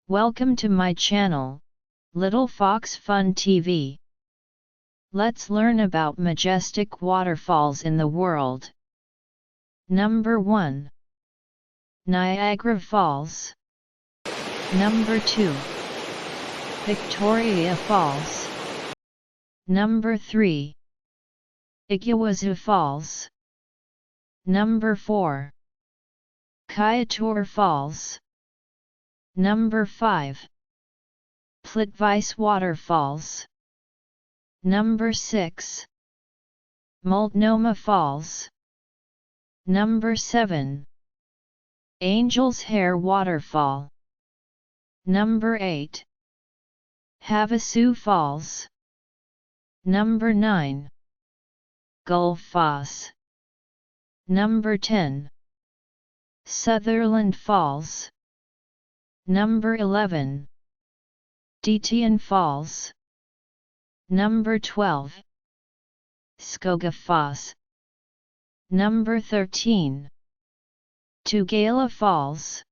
Welcome to my channel, Little Fox Fun TV. Let's learn about majestic waterfalls in the world. Number 1. Niagara Falls. Number 2. Victoria Falls. Number 3. Iguazu Falls. Number 4. Kayatur Falls. Number 5. Plitvice Waterfalls. Number 6. Multnomah Falls. Number 7. Angel's Hair Waterfall. Number 8. Havasu Falls. Number 9. Gulf Foss. Number 10. Sutherland Falls. Number 11. Detian Falls. Number 12. Skoga Foss. Number 13. Tugela Falls.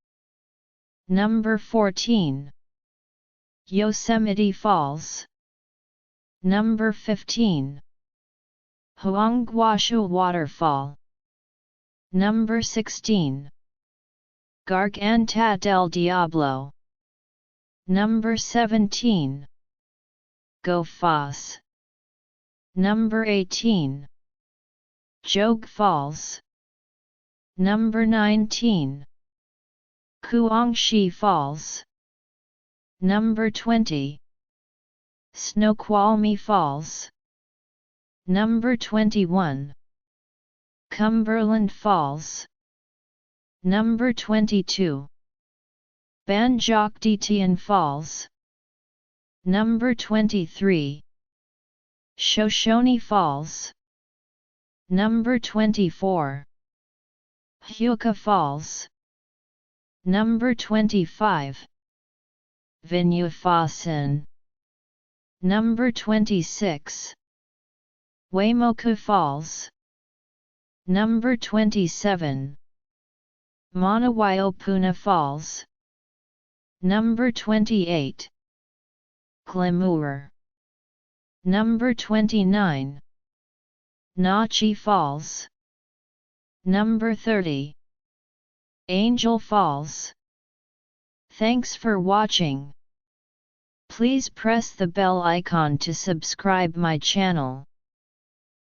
Number 14. Yosemite Falls. Number 15. Huangguashu Waterfall. Number 16. Garganta del Diablo. Number 17. Go Foss. Number 18. Jogue Falls. Number 19. Kuangshi Falls. Number 20. Snoqualmie Falls. Number 21. Cumberland Falls. Number 22. Banjok-Detian Falls. Number 23. Shoshone Falls. Number 24. Huka Falls. Number 25. Vinyufossen. Number 26. Waimoku Falls. Number 27. Manawaiopuna Falls. Number 28. Glamour. Number 29. Nachi Falls. Number 30. Angel Falls. Thanks for watching. Please press the bell icon to subscribe my channel.